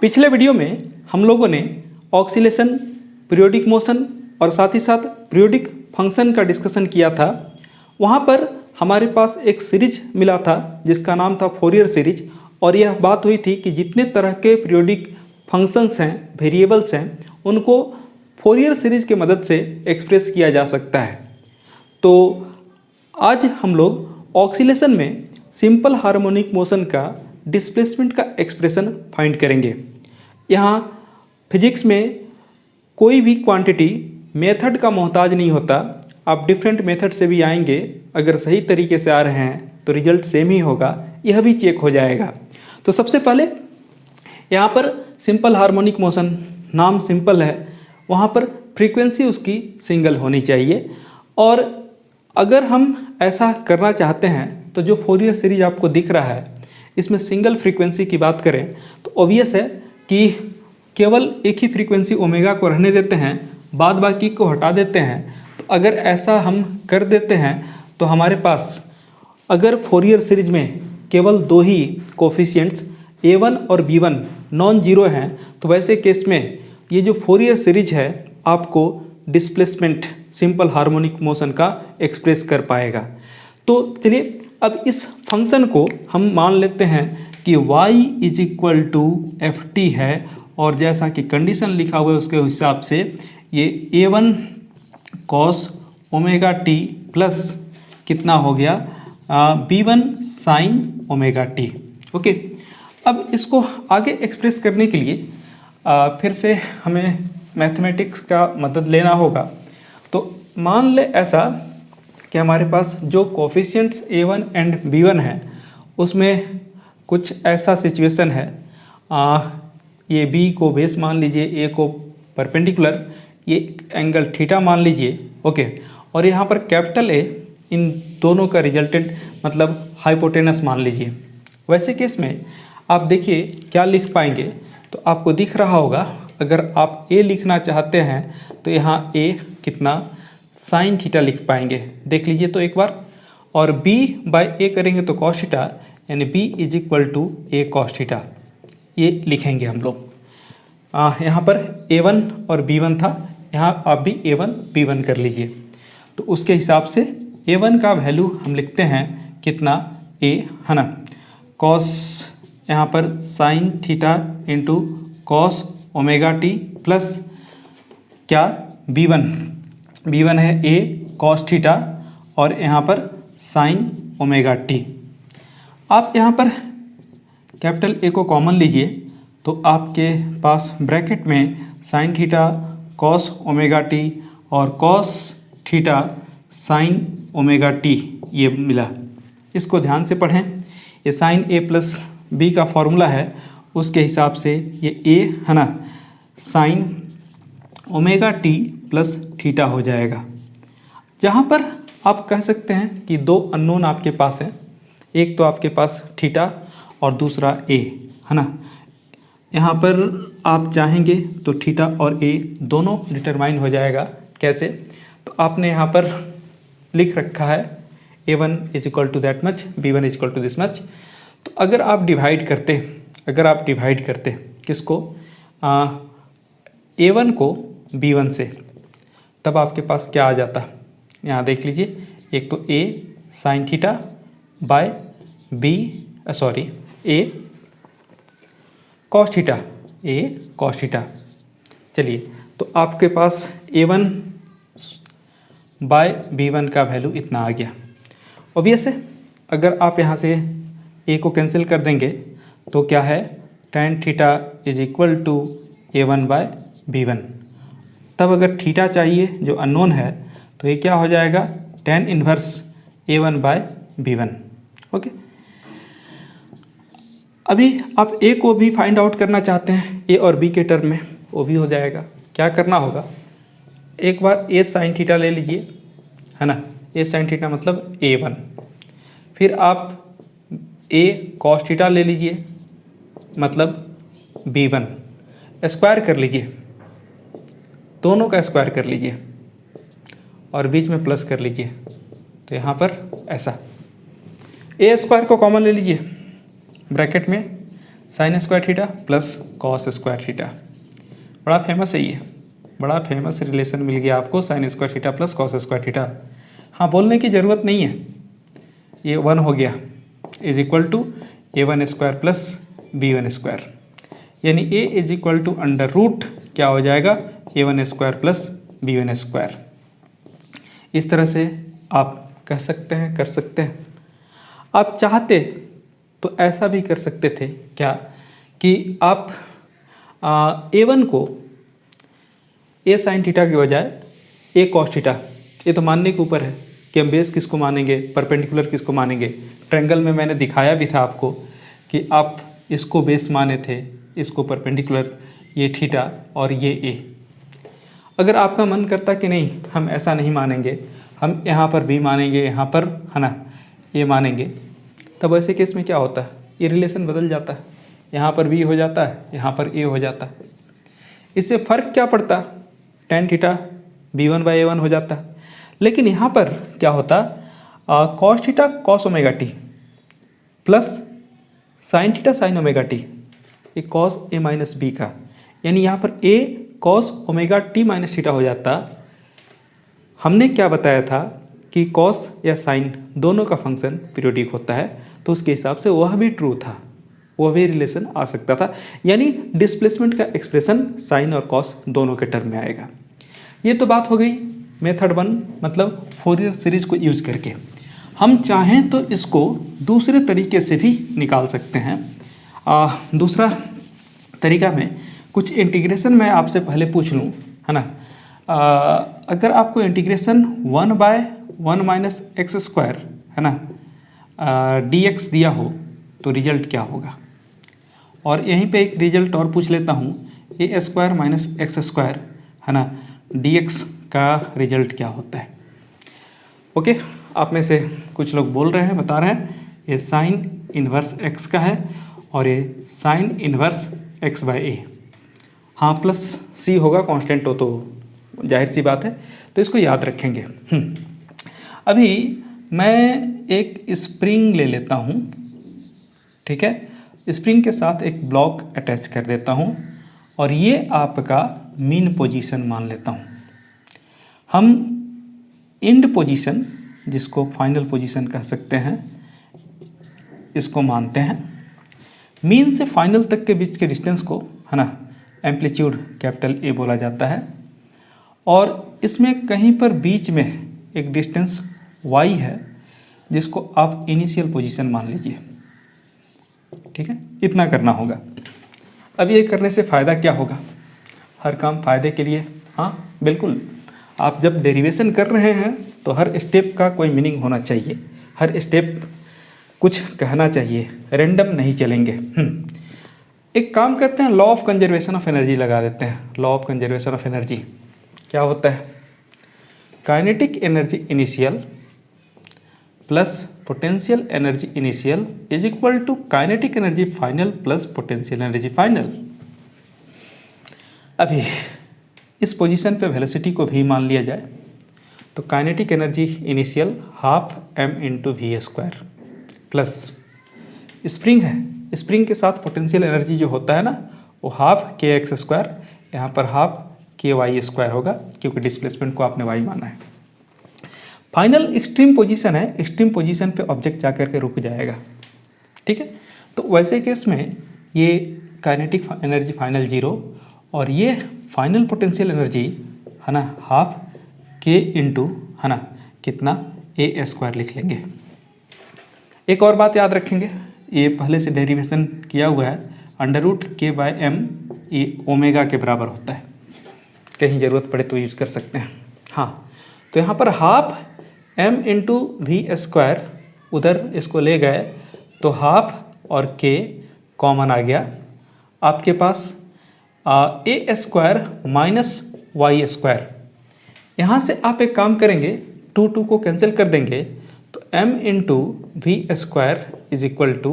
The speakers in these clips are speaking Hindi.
पिछले वीडियो में हम लोगों ने ऑक्सीलेशन, पीरियोडिक मोशन और साथ ही साथ पीरियोडिक फंक्शन का डिस्कशन किया था। वहाँ पर हमारे पास एक सीरीज मिला था जिसका नाम था फोरियर सीरीज, और यह बात हुई थी कि जितने तरह के पीरियोडिक फंक्शंस हैं, वेरिएबल्स हैं, उनको फोरियर सीरीज की मदद से एक्सप्रेस किया जा सकता है। तो आज हम लोग ऑक्सीलेशन में सिंपल हार्मोनिक मोशन का डिस्प्लेसमेंट का एक्सप्रेशन फाइंड करेंगे। यहाँ फिजिक्स में कोई भी क्वांटिटी मेथड का मोहताज नहीं होता। आप डिफरेंट मेथड से भी आएंगे, अगर सही तरीके से आ रहे हैं तो रिजल्ट सेम ही होगा, यह भी चेक हो जाएगा। तो सबसे पहले यहाँ पर सिंपल हार्मोनिक मोशन, नाम सिंपल है, वहाँ पर फ्रीक्वेंसी उसकी सिंगल होनी चाहिए। और अगर हम ऐसा करना चाहते हैं तो जो फोरियर सीरीज आपको दिख रहा है इसमें सिंगल फ्रीक्वेंसी की बात करें तो ऑब्वियस है कि केवल एक ही फ्रीक्वेंसी ओमेगा को रहने देते हैं, बाद बाकी को हटा देते हैं। तो अगर ऐसा हम कर देते हैं तो हमारे पास अगर फोरियर सीरीज में केवल दो ही कोफिशिएंट्स A1 और B1 नॉन जीरो हैं तो वैसे केस में ये जो फोरियर सीरीज है आपको डिस्प्लेसमेंट सिंपल हार्मोनिक मोशन का एक्सप्रेस कर पाएगा। तो चलिए अब इस फंक्शन को हम मान लेते हैं कि y = ft है, और जैसा कि कंडीशन लिखा हुआ है उसके हिसाब से ये A1 cos omega T plus कितना हो गया B1 sin omega T. Okay, अब इसको आगे एक्सप्रेस करने के लिए फिर से हमें मैथमेटिक्स का मदद लेना होगा। तो मान ले ऐसा कि हमारे पास जो कोफिशिएंट्स A1 एंड B1 हैं उसमें कुछ ऐसा सिचुएशन है, ये B को बेस मान लीजिए, A को परपेंडिकुलर, ये एंगल थीटा मान लीजिए। ओके, और यहाँ पर कैपिटल A इन दोनों का रिजल्टेंट मतलब हाइपोटेनस मान लीजिए। वैसे केस में आप देखिए क्या लिख पाएंगे, तो आपको दिख रहा होगा अगर आप A लिखना चाहते हैं तो यहाँ A कितना साइन थीटा लिख पाएंगे, देख लीजिए तो एक बार। और B/A करेंगे तो कॉस थीटा, यानी B = A cos थीटा, ये लिखेंगे हम लोग। यहाँ पर A1 और B1 था, यहाँ आप भी A1 B1 कर लीजिए। तो उसके हिसाब से A1 का वैल्यू हम लिखते हैं कितना A है ना, कॉस यहाँ पर sine theta into cos omega T plus क्या B1 है A cos थीटा और यहाँ पर साइन ओमेगा टी। आप यहाँ पर कैपिटल A को कॉमन लीजिए तो आपके पास ब्रैकेट में sine theta cos omega T और cos theta sine omega T ये मिला। इसको ध्यान से पढ़ें, ये साइन A प्लस B का फॉर्मूला है, उसके हिसाब से ये A है ना sine omega T plus theta हो जाएगा। जहाँ पर आप कह सकते हैं कि दो अननोन आपके पास हैं, एक तो आपके पास थीटा और दूसरा A है ना। यहाँ पर आप चाहेंगे तो थीटा और A दोनों डिटरमाइन हो जाएगा। कैसे, तो आपने यहाँ पर लिख रखा है A1 = that much, B1 = this much. तो अगर आप डिवाइड करते किसको A1 को B1 से, तब आपके पास क्या आ जाता, यहाँ देख लीजिए, एक तो A sine theta by A cos theta. चलिए, तो आपके पास A1/B1 का वैल्यू इतना आ गया। ऑब्वियस है, अगर आप यहाँ से A को कैंसिल कर देंगे तो क्या है, tan थीटा = A1/B1। तब अगर थीटा चाहिए जो अननोन है तो ये क्या हो जाएगा, tan इन्वर्स A1/B1। ओके, अभी आप A को भी फाइंड आउट करना चाहते हैं A और B के टर्म में, वो भी हो जाएगा। क्या करना होगा, एक बार A साइन थीटा ले लीजिए है ना, A साइन थीटा मतलब A1, फिर आप A cos थीटा ले लीजिए मतलब B1, स्क्वायर कर लीजिए, दोनों का स्क्वायर कर लीजिए और बीच में प्लस कर लीजिए। तो यहाँ पर ऐसा A² को कॉमन ले लीजिए, ब्रैकेट में sine square theta plus cos square theta. बड़ा फेमस है ये, बड़ा फेमस रिलेशन मिल गया आपको, sine square theta plus cos square theta. हाँ, बोलने की ज़रूरत नहीं है, ये 1 हो गया, is equal to a1 square plus b1 square, यानी a is equal to under root क्या हो जाएगा, a1 square plus b1 square. इस तरह से आप कह सकते हैं, कर सकते हैं। आप चाहते तो ऐसा भी कर सकते थे क्या कि आप a1 को a साइन थीटा की बजाय a कॉस थीटा, ये तो मानने के ऊपर है कि हम बेस किसको मानेंगे, परपेंडिकुलर किसको मानेंगे। ट्रायंगल में मैंने दिखाया भी था आपको कि आप इसको बेस माने थे, इसको परपेंडिकुलर, ये थीटा और ये a। अगर आपका मन करता कि नहीं हम ऐसा नहीं मानेंगे, हम यहाँ पर b मानेंगे, यहाँ पर है ना a मानेंगे, तब ऐसे केस में क्या होता है, ये रिलेशन बदल जाता है, यहाँ पर b हो जाता है, यहाँ पर a हो जाता है। इससे फ़र्क क्या पड़ता, tan थीटा b1/a1 हो जाता है। लेकिन यहाँ पर क्या होता, cos theta cos omega T plus sine theta sine omega T, ये कॉस a माइनस बी का, यानी यहाँ पर a cos omega T minus theta हो जाता। हमने क्या बताया था कि कॉस या साइन दोनों का फंक्शन पीरियोडिक होता है, तो उसके हिसाब से वह भी ट्रू था, वह भी रिलेशन आ सकता था, यानी डिस्प्लेसमेंट का एक्सप्रेशन साइन और कॉस दोनों के टर्म में आएगा। ये तो बात हो गई मेथड 1, मतलब फोरियर सीरीज को यूज करके। हम चाहें तो इसको दूसरे तरीके से भी निकाल सकते हैं। दूसरा तरीका में कुछ इंटीग्रेशन मैं आपसे पहले पूछ लूँ, है ना। अगर आपको इंटीग्रेशन 1/1 माइनस एक्स स्क्वायर, है ना, dx दिया हो तो रिजल्ट क्या होगा। और यहीं पे एक रिजल्ट और पूछ लेता हूँ, a square minus x square, है ना, dx का रिजल्ट क्या होता है। ओके, आप में से कुछ लोग बोल रहे हैं, बता रहे हैं ये साइन इन्वर्स x का है और ये साइन इन्वर्स x/a। हाँ, प्लस c होगा, कांस्टेंट हो तो जाहिर सी बात है, तो इसको याद रखेंगे। अभी मैं एक स्प्रिंग ले लेता हूँ, ठीक है, स्प्रिंग के साथ एक ब्लॉक अटैच कर देता हूँ और ये आपका मीन पोजीशन मान लेता हूँ। हम एंड पोजीशन, जिसको फाइनल पोजीशन कह सकते हैं, इसको मानते हैं। मीन से फाइनल तक के बीच के डिस्टेंस को, है ना, एम्पलीट्यूड कैपिटल A बोला जाता है। और इसमें कहीं पर बीच में एक डिस्टेंस y है, जिसको आप इनिशियल पोजीशन मान लीजिए, ठीक है। इतना करना होगा। अब ये करने से फ़ायदा क्या होगा, हर काम फ़ायदे के लिए। हाँ बिल्कुल, आप जब डेरिवेशन कर रहे हैं तो हर स्टेप का कोई मीनिंग होना चाहिए, हर स्टेप कुछ कहना चाहिए, रैंडम नहीं चलेंगे। एक काम करते हैं, law of conservation of energy लगा देते हैं। Law of conservation of energy क्या होता है, kinetic energy initial plus potential energy initial is equal to kinetic energy final plus potential energy final. अभी इस पोजीशन पे वेलोसिटी को v मान लिया जाए तो kinetic energy initial half m into v square plus spring है, स्प्रिंग के साथ पोटेंशियल एनर्जी जो होता है ना, वो हाफ के एक्स स्क्वायर, यहाँ पर हाफ के वाई स्क्वायर होगा, क्योंकि डिस्प्लेसमेंट को आपने y माना है। फाइनल एक्सट्रीम पोजीशन है, एक्सट्रीम पोजीशन पे ऑब्जेक्ट जा कर के रुक जाएगा, ठीक है। तो वैसे केस में ये काइनेटिक एनर्जी फाइनल 0 और ये फाइनल पोटेंशियल एनर्जी, है ना, हाफ के इंटू, है ना, कितना a स्क्वायर लिख लेंगे। एक और बात याद रखेंगे, ये पहले से डेरिवेशन किया हुआ है, अंडर रूट k/m ये ओमेगा के बराबर होता है, कहीं ज़रूरत पड़े तो यूज कर सकते हैं। हाँ, तो यहाँ पर half m into v square, उधर इसको ले गए तो हाफ और k कॉमन आ गया, आपके पास a square minus y square. यहाँ से आप एक काम करेंगे, 2 को कैंसिल कर देंगे तो m into v square is equal to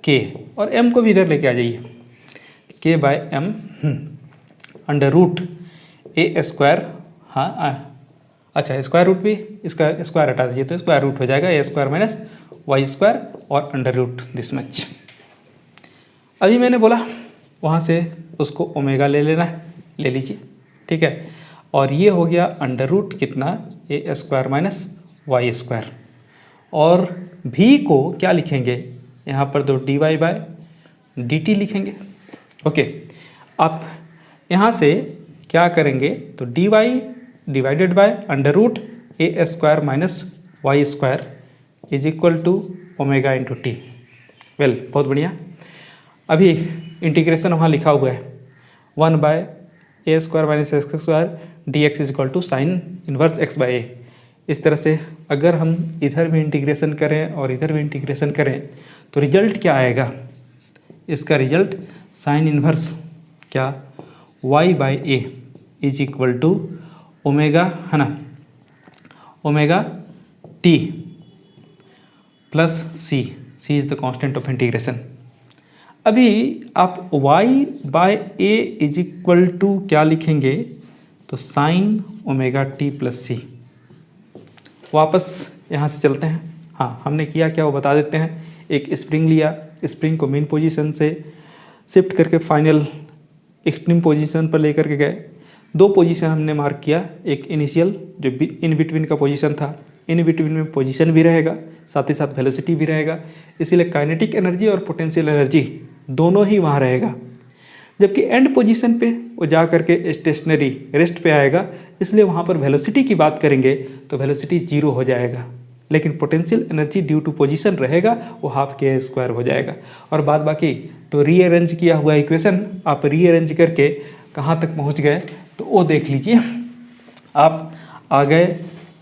k, और m को भी इधर लेके आ जाइए, k/m under root a square, हाँ अच्छा स्क्वायर रूट भी, इसका स्क्वायर हटा दीजिए तो स्क्वायर रूट हो जाएगा a square minus y square और अंडर रूट दिस मच। अभी मैंने बोला वहाँ से उसको ओमेगा ले लेना है, ले लीजिए, ठीक है। और ये हो गया अंडर रूट कितना, a square minus y square. और भी को क्या लिखेंगे यहाँ पर, तो d y by d t लिखेंगे। ओके, आप यहाँ से क्या करेंगे, तो d y divided by under root a square minus y square is equal to omega into t. Well, बहुत बढ़िया। अभी इंटीग्रेशन वहाँ लिखा हुआ है 1 by a square minus x square d x is equal to sine inverse x bye ए। इस तरह से अगर हम इधर भी इंटीग्रेशन करें और इधर भी इंटीग्रेशन करें तो रिजल्ट क्या आएगा, इसका रिजल्ट साइन इनवर्स क्या y by a is equal to omega, है ना, omega T plus c, c is the constant of integration. अभी आप y by a is equal to क्या लिखेंगे, तो sine omega T plus c. वापस यहाँ से चलते हैं। हाँ, हमने किया क्या वो बता देते हैं। एक स्प्रिंग लिया, स्प्रिंग को मेन पोजीशन से शिफ्ट करके फाइनल एक्सट्रीम पोजीशन पर लेकर के गए। दो पोजीशन हमने मार्क किया, एक इनिशियल जो इन बिटवीन का पोजीशन था, इन बिटवीन में पोजीशन भी रहेगा, साथ ही साथ वेलोसिटी भी रहेगा, इसीलिए काइनेटिक एनर्जी और पोटेंशियल एनर्जी दोनों ही वहाँ रहेगा। जबकि एंड पोजीशन पे वो जा करके स्टेशनरी रेस्ट पे आएगा, इसलिए वहाँ पर वेलोसिटी की बात करेंगे तो वेलोसिटी 0 हो जाएगा, लेकिन potential energy due to position रहेगा, वो हाफ के स्क्वायर हो जाएगा। और बाद बाकी तो रीअरेंज किया हुआ इक्वेशन आप रीअरेंज करके कहाँ तक पहुँच गए तो वो देख लीजिए। आप आ गए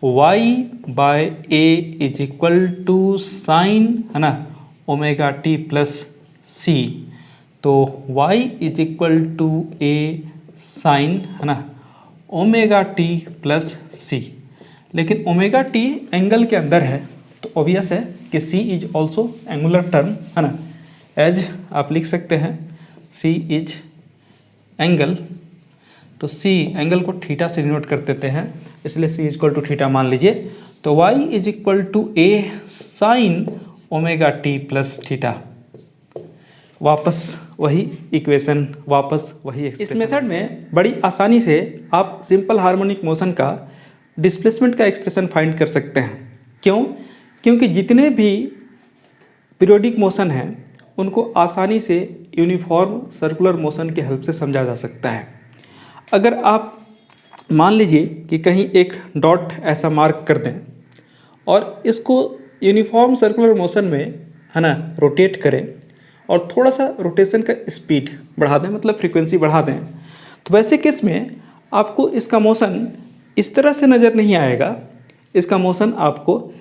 y by a is equal to sine, है ना, ओमेगा टी प्लस सी। तो y is equal to a sine, है ना, ओमेगा टी प्लस सी। लेकिन ओमेगा टी एंगल के अंदर है तो ऑब्वियस है कि c is also angular term, है ना, एज आप लिख सकते हैं c इज एंगल। तो c एंगल को थीटा से डिनोट कर देते हैं, इसलिए c is equal to theta मान लीजिए। तो y is equal to a sine omega T plus theta. वापस वही इक्वेशन, वापस वही एक्सप्रेशन। इस मेथड में बड़ी आसानी से आप सिंपल हार्मोनिक मोशन का डिस्प्लेसमेंट का एक्सप्रेशन फाइंड कर सकते हैं। क्यों? क्योंकि जितने भी पीरियोडिक मोशन हैं उनको आसानी से यूनिफॉर्म सर्कुलर मोशन के हेल्प से समझा जा सकता है। अगर आप मान लीजिए कि कहीं एक डॉट ऐसा मार्क कर दें और इसको यूनिफॉर्म सर्कुलर मोशन में, है ना, रोटेट करें और थोड़ा सा रोटेशन का स्पीड बढ़ा दें, मतलब फ्रीक्वेंसी बढ़ा दें, तो वैसे केस में आपको इसका मोशन इस तरह से नज़र नहीं आएगा। इसका मोशन आपको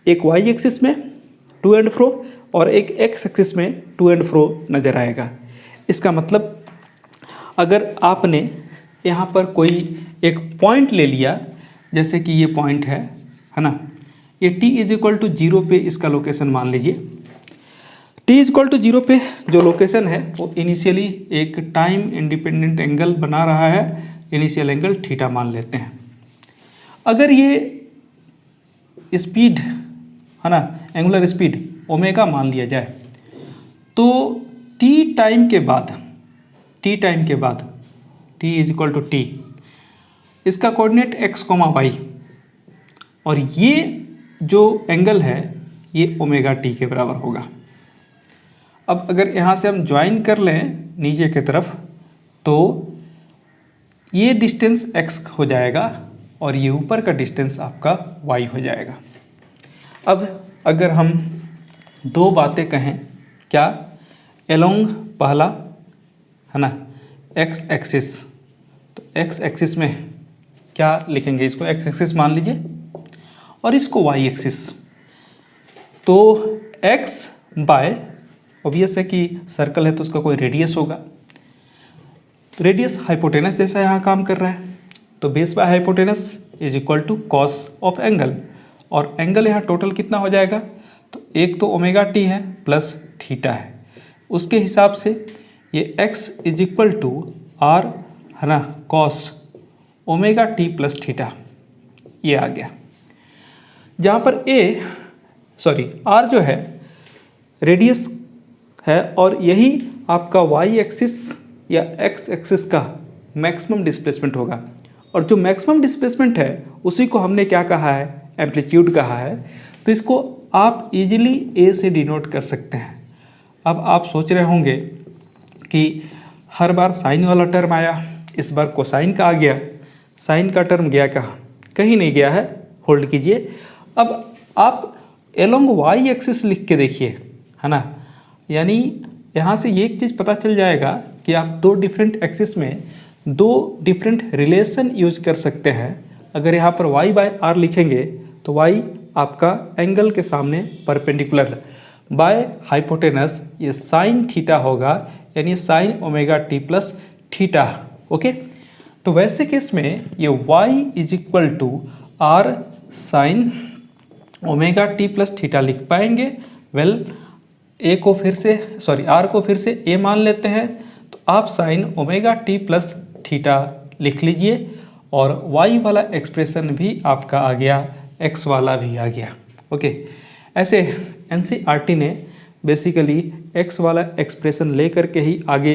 एक वाई एक्सिस में टू एंड फ्रो और एक एक्स एक्सिस में टू एंड फ्रो नज़र आएगा। इसका मतलब अगर आपने यहाँ पर कोई एक पॉइंट ले लिया, जैसे कि ये पॉइंट है ना, ये t इज इक्वल टू 0 पे इसका लोकेशन मान लीजिए। t इज इक्वल टू 0 पे जो लोकेशन है वो इनिशियली एक टाइम इंडिपेंडेंट एंगल बना रहा है, इनिशियल एंगल थीटा मान लेते हैं। अगर ये स्पीड, है ना, एंगुलर स्पीड ओमेगा मान लिया जाए तो t टाइम के बाद t is equal to t, इसका कोऑर्डिनेट x, y और ये जो एंगल है ये ओमेगा टी के बराबर होगा। अब अगर यहाँ से हम ज्वाइन कर लें नीचे की तरफ तो ये डिस्टेंस x हो जाएगा और ये ऊपर का डिस्टेंस आपका y हो जाएगा। अब अगर हम दो बातें कहें, क्या, एलोंग पहला, है ना, x एक्सिस, तो x एक्सिस में क्या लिखेंगे, इसको x एक्सिस मान लीजिए और इसको y एक्सिस। तो x बाय, ऑब्वियस है कि सर्कल है तो उसका कोई रेडियस होगा, तो रेडियस हाइपोटेनस जैसा यहाँ काम कर रहा है, तो base by hypotenuse is equal to cos of angle, और एंगल यहाँ टोटल कितना हो जाएगा, तो एक तो ओमेगा टी है प्लस थीटा है, उसके हिसाब से ये x is equal to r, है ना, cos omega T plus theta, ये आ गया। जहाँ पर आर जो है रेडियस है और यही आपका वाई एक्सिस या एक्स एक्सिस का मैक्सिमम डिस्प्लेसमेंट होगा, और जो मैक्सिमम डिस्प्लेसमेंट है उसी को हमने क्या कहा है, एम्पलीट्यूड कहा है। तो इसको आप इजीली ए से डिनोट कर सकते हैं। अब आप सोच रहे होंगे कि हर बार साइन वाला टर्म आया, इस बार कोसाइन का आ गया, साइन का टर्म गया कहाँ, कहीं नहीं गया है, होल्ड कीजिए। अब आप एलोंग वाई एक्सिस लिख के देखिए, है ना, यानी यहाँ से ये एक चीज़ पता चल जाएगा कि आप दो डिफरेंट एक्सिस में दो डिफरेंट रिलेशन यूज कर सकते हैं। अगर यहाँ पर y बाय आर लिखेंगे तो y आपका एंगल के सामने परपेंडिकुलर बाय हाइपोटेनस ये साइन थीटा होगा, यानी sine omega T plus theta. Okay, तो वैसे केस में ये y is equal to r sine omega T plus theta लिख पाएंगे। वेल ए को फिर से आर को फिर से ए मान लेते हैं, तो आप sign omega T plus theta लिख लीजिए, और y वाला एक्सप्रेशन भी आपका आ गया, x वाला भी आ गया। ओके, ऐसे एनसीईआरटी ने बेसिकली x वाला एक्सप्रेशन लेकर के ही आगे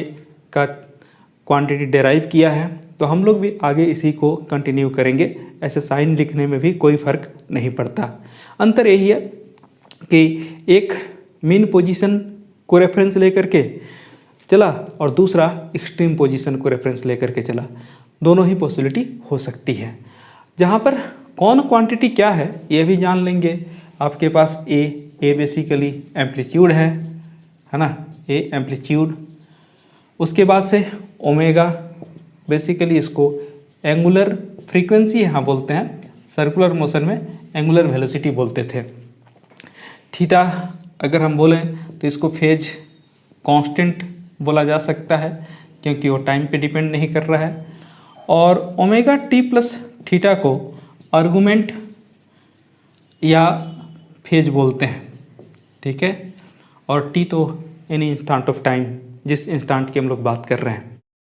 का क्वांटिटी डेराइव किया है, तो हम लोग भी आगे इसी को कंटिन्यू करेंगे। ऐसे साइन लिखने में भी कोई फ़र्क नहीं पड़ता। अंतर यही है कि एक मीन पोजीशन को रेफरेंस लेकर के चला और दूसरा एक्सट्रीम पोजीशन को रेफरेंस लेकर के चला, दोनों ही पॉसिबिलिटी हो सकती है। जहाँ पर कौन क्वांटिटी क्या है ये भी जान लेंगे। आपके पास ए बेसिकली एम्पलीट्यूड है ना, ए एम्पलीट्यूड, उसके बाद से ओमेगा बेसिकली इसको एंगुलर फ्रीक्वेंसी यहाँ बोलते हैं, सर्कुलर मोशन में एंगुलर वेलोसिटी बोलते थे। थीटा अगर हम बोलें तो इसको फेज कांस्टेंट बोला जा सकता है, क्योंकि वो टाइम पे डिपेंड नहीं कर रहा है। और ओमेगा टी प्लस थीटा को आर्गुमेंट या फेज बोलते हैं, ठीक है। और टी तो एनी इंस्टेंट ऑफ टाइम, जिस इंस्टेंट की हम लोग बात कर रहे हैं।